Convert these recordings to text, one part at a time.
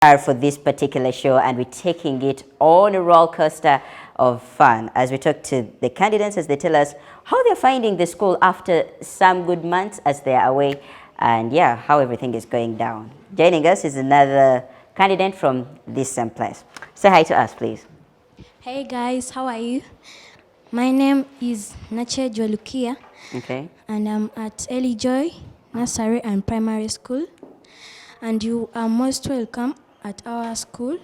are for this particular show, and we're taking it on a roller coaster of fun as we talk to the candidates as they tell us how they're finding the school after some good months as they're away, and yeah, how everything is going down. Joining us is another candidate from this same place. Say hi to us, please. Hey guys, how are you? My name is Nache Jolukia. Okay. And I'm at Ellie Joy Nursery and Primary School. And you are most welcome at our school.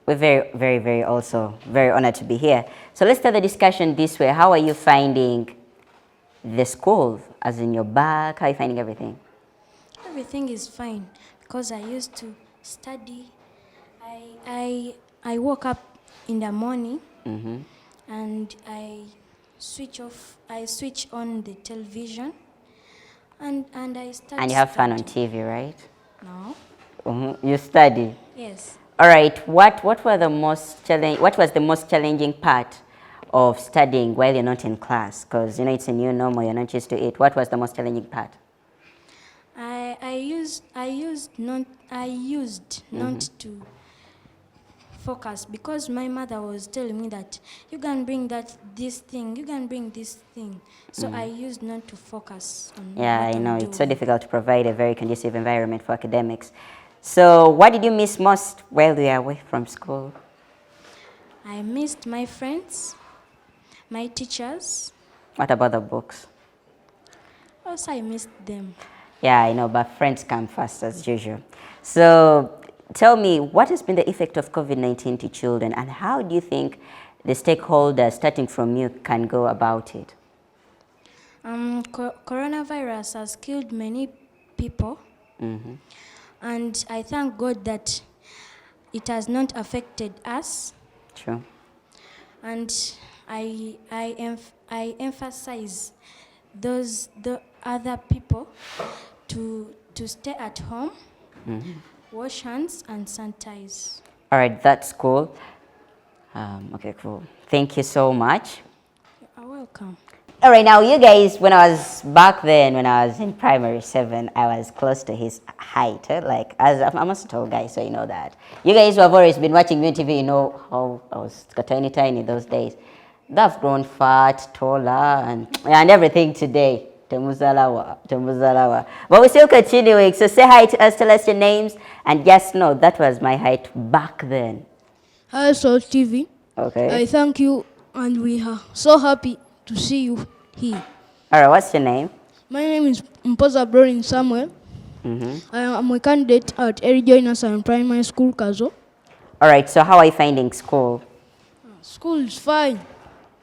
We're very also very honored to be here. So let's start the discussion this way. How are you finding the school? As in your back, how are you finding everything? Everything is fine because I used to study. I woke up in the morning and I switch on the television and I start. And you have fun on TV, right? No. You study. Yes. All right. What was the most challenging part of studying while you're not in class? Because you know it's a new normal, you're not used to it. What was the most challenging part? I used not to focus because my mother was telling me that you can bring this thing. So I used not to focus on Yeah, what I I'm know. doing. It's so difficult to provide a very conducive environment for academics. So what did you miss most while you were away from school? I missed my friends, my teachers. What about the books? Also, I missed them. Yeah, I know, but friends come first as usual. So tell me, what has been the effect of COVID-19 to children, and how do you think the stakeholders, starting from you, can go about it? Coronavirus has killed many people, and I thank God that it has not affected us. True. And I emphasize the other people to stay at home, wash hands and sanitize. All right, that's cool. Okay, cool. Thank you so much. You are welcome. All right, now you guys, when I was back then, when I was in primary 7, I was close to his height. Like, I'm a tall guy, so you know that. You guys who have always been watching me on TV, you know how I was tiny those days. I've grown fat, taller, and everything today. Temuzalawa. But we're still continuing, so say hi to us, tell us your names, and yes, no, that was my height back then. Hi, Salt TV. Okay. I thank you, and we are so happy to see you here. All right, what's your name? My name is Mpoza Brorin Samuel. I am a candidate at Erijoy Nursery and Primary School, Kazo. All right, so how are you finding school? School is fine.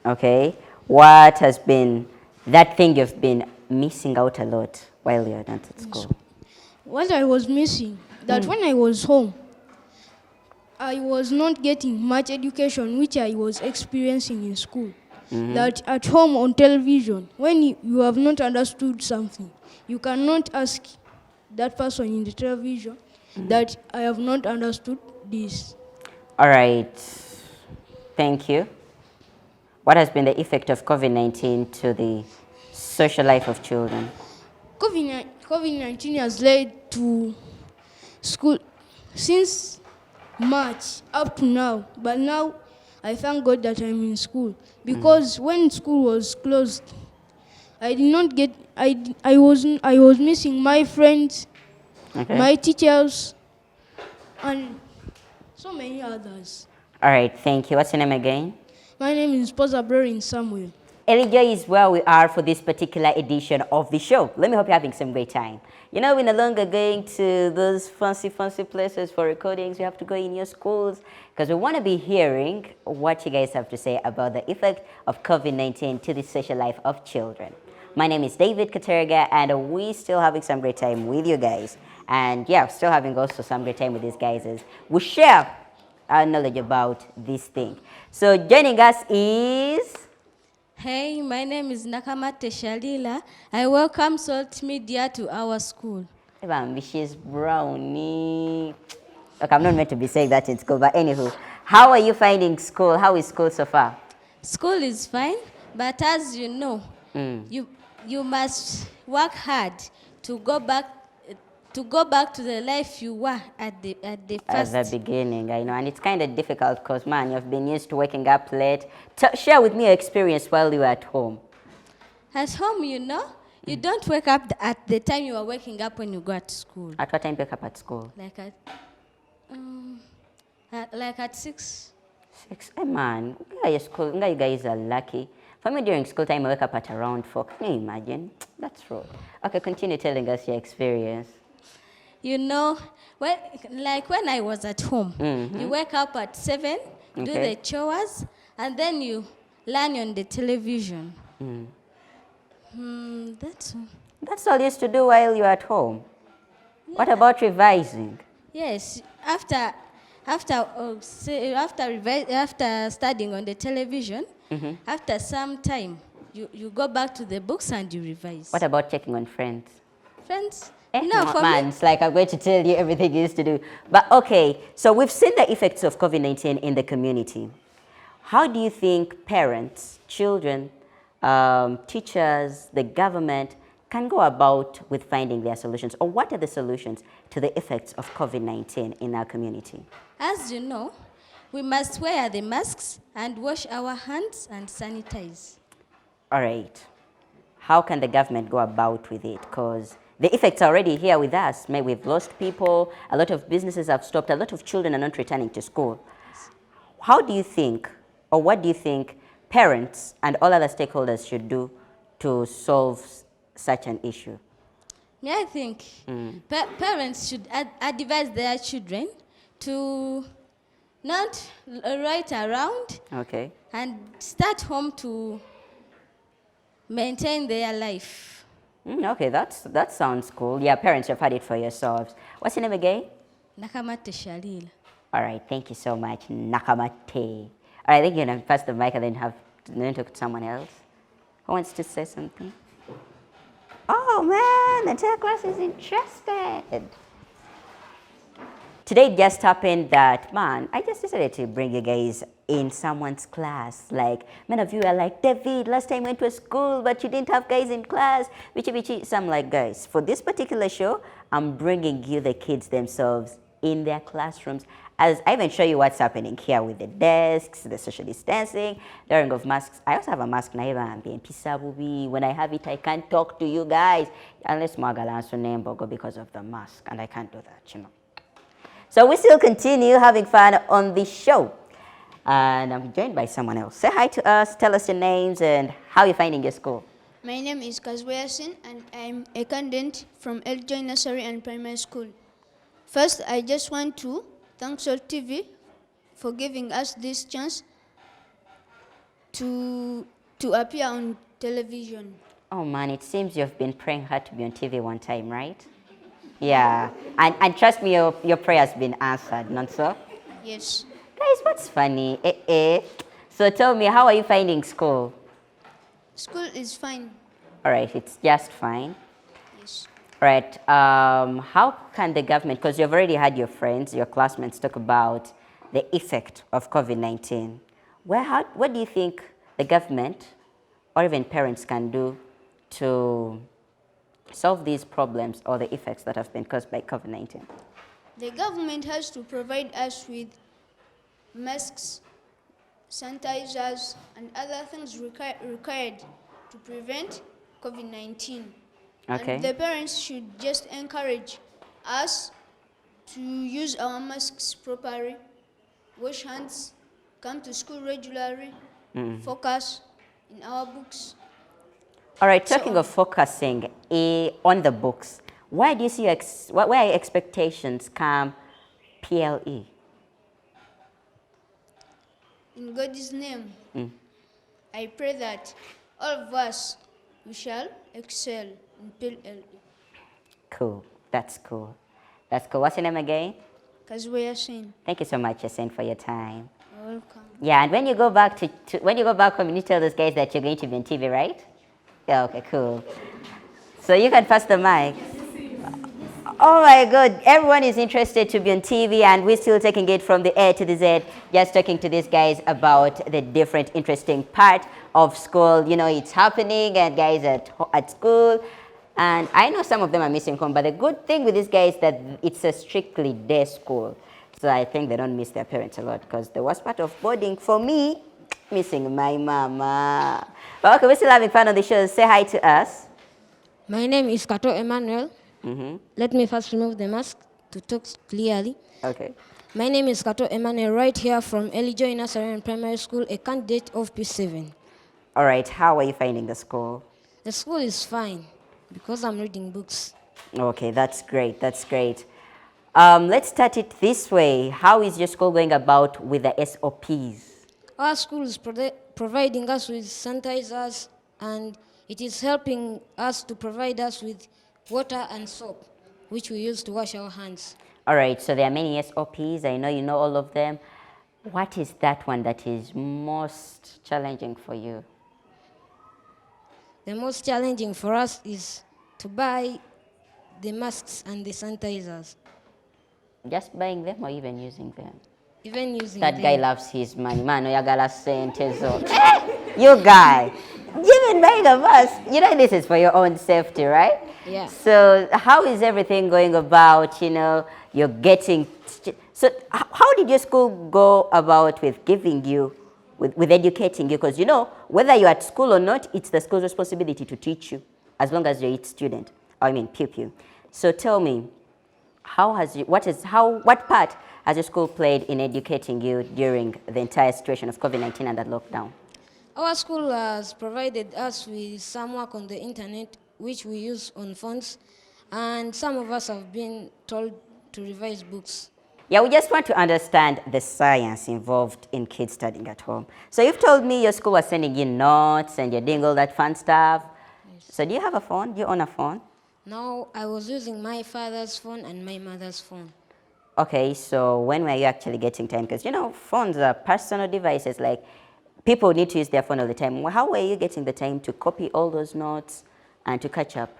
Okay. What has been that thing you've been missing out a lot while you're not at school? What I was missing, that when I was home, I was not getting much education which I was experiencing in school. That at home on television, when you have not understood something, you cannot ask that person in the television that I have not understood this. All right. Thank you. What has been the effect of COVID-19 to the social life of children? COVID-19 has led to school since March up to now, but now I thank God that I'm in school because when school was closed, I did not get. I was missing my friends, my teachers, and so many others. All right, thank you. What's your name again? My name is Poza Brorin Samuel. Elijah is where we are for this particular edition of the show. Let me hope you're having some great time. You know, we're no longer going to those fancy places for recordings. You have to go in your schools because we want to be hearing what you guys have to say about the effect of COVID-19 to the social life of children. My name is David Katerga, and we're still having some great time with you guys. And yeah, still having also some great time with these guys as we share our knowledge about this thing. So joining us is... Hey, my name is Nakamate Shalila. I welcome Salt Media to our school. Ambitious brownie. Look, I'm not meant to be saying that in school, but anywho, how are you finding school? How is school so far? School is fine, but as you know, you must work hard to go back to go back to the life you were at the At first. the beginning, I know, and it's kind of difficult because, man, you've been used to waking up late. Share with me your experience while you were at home. At home, you don't wake up at the time you are waking up when you go to school. At what time do you wake up at school? Like at 6. 6. Hey, man, you guys are lucky. For me, during school time, I wake up at around 4. Can you imagine? That's rude. Okay, continue telling us your experience. When I was at home, you wake up at 7, do Okay. the chores, and then you learn on the television. That's all. That's all you used to do while you were at home. What about revising? Yes, after studying on the television, after some time, you go back to the books and you revise. What about checking on friends? Friends? No, For man, me, it's like I'm going to tell you everything you used to do. But okay, so we've seen the effects of COVID-19 in the community. How do you think parents, children, teachers, the government can go about with finding their solutions? Or what are the solutions to the effects of COVID-19 in our community? as you know, we must wear the masks and wash our hands and sanitize. All right. How can the government go about with it? Because the effects are already here with us. Maybe we've lost people, a lot of businesses have stopped, a lot of children are not returning to school. How do you think, or what do you think parents and all other stakeholders should do to solve such an issue? I think parents should advise their children to not ride around Okay. and start home to maintain their life. Okay, that sounds cool. Yeah, parents, you've had it for yourselves. What's your name again? Nakamate Shalila. All right, thank you so much, Nakamate. All right, I think you're going to pass the mic and then talk to someone else. Who wants to say something? Oh, man, the entire class is interested. Today it just happened that, man, I just decided to bring you guys in someone's class. Like, many of you are like, David, last time I went to a school, but you didn't have guys in class. Bichi. So I'm like, guys, for this particular show, I'm bringing you the kids themselves in their classrooms. As I even show you what's happening here with the desks, the social distancing, the wearing of masks. I also have a mask now. When I have it, I can't talk to you guys unless Magalanso name because of the mask, and I can't do that, you know. So we still continue having fun on this show. And I'm joined by someone else. Say hi to us, tell us your names and how you're finding your school. My name is Kazwayasin and I'm a candidate from Eljoy Nursery and Primary School. First, I just want to thank Salt TV for giving us this chance to appear on television. Oh man, it seems you've been praying hard to be on TV one time, right? Yeah, and trust me, your prayer has been answered, not so? Yes. Guys, what's funny? So tell me, how are you finding school? School is fine. All right, it's just fine. Yes. All right, how can the government, because you've already had your friends, your classmates talk about the effect of COVID-19. What do you think the government or even parents can do to solve these problems or the effects that have been caused by COVID-19? The government has to provide us with masks, sanitizers, and other things required to prevent COVID-19. Okay. And the parents should just encourage us to use our masks properly, wash hands, come to school regularly, focus in our books. All right, talking of focusing on the books, where do you see where are your expectations come PLE? In God's name, I pray that all of us, we shall excel in PLE. Cool, that's cool. That's cool. What's your name again? Kazwayasin. Thank you so much, Yasin, for your time. You're welcome. Yeah, and when you go back when you go back home, you need to tell those guys that you're going to be on TV, right? Yeah, okay, cool. So you can pass the mic. Oh my God, everyone is interested to be on TV and we're still taking it from the A to the Z, just talking to these guys about the different interesting part of school. You know, it's happening and guys at school. And I know some of them are missing home, but the good thing with this guy is that it's a strictly day school. So I think they don't miss their parents a lot, because the worst part of boarding for me, missing my mama. But okay, we're still having fun on the show. Say hi to us. My name is Kato Emmanuel. Mm-hmm. Let me first remove the mask to talk clearly. Okay. My name is Kato Emmanuel, right here from Elijoy Nursery and Primary School, a candidate of P7. All right, how are you finding the school? The school is fine because I'm reading books. Okay, that's great. That's great. Let's start it this way. How is your school going about with the SOPs? Our school is providing us with sanitizers, and it is helping us to provide us with water and soap, which we use to wash our hands. All right, so there are many SOPs. I know you know all of them. What is that one that is most challenging for you? The most challenging for us is to buy the masks and the sanitizers, Just buying them or even using them? even using That them. guy loves his money. Man, oyagala sente zo. You guy, even buying a mask, you know this is for your own safety, right? Yeah. So how is everything going about, you're getting, so how did your school go about with giving you, with educating you? Because whether you're at school or not, it's the school's responsibility to teach you, as long as you're its student, pupil. So tell me, what part has your school played in educating you during the entire situation of COVID-19 and that lockdown? Our school has provided us with some work on the internet, which we use on phones, and some of us have been told to revise books. Yeah, we just want to understand the science involved in kids studying at home. So you've told me your school was sending you notes and you're doing all that fun stuff. Yes. So do you have a phone? Do you own a phone? No, I was using my father's phone and my mother's phone. Okay, so when were you actually getting time? Because, phones are personal devices. Like, people need to use their phone all the time. How were you getting the time to copy all those notes and to catch up?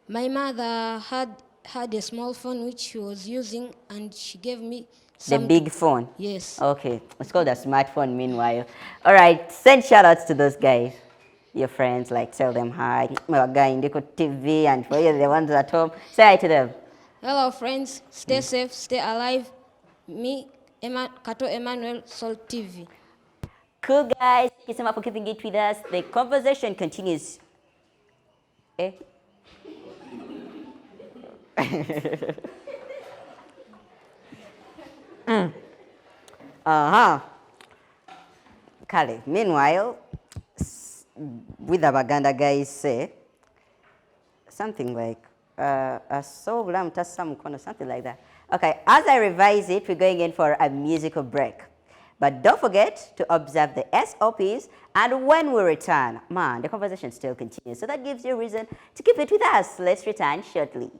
My mother had a small phone which she was using, and she gave me The big phone? Yes. Okay, it's called a smartphone meanwhile. All right, send shout outs to those guys, your friends, like tell them hi. Well, guy in the TV, and for you, the ones at home, say hi to them. Hello, friends. Stay safe, stay alive. Me, Kato Emmanuel, Salt TV. Cool, guys. Thank you so much for keeping it with us. The conversation continues. Eh? Kale, meanwhile, with the Baganda guys say something like something like that. Okay, as I revise it, we're going in for a musical break. But don't forget to observe the SOPs, and when we return, the conversation still continues. So that gives you a reason to keep it with us. Let's return shortly.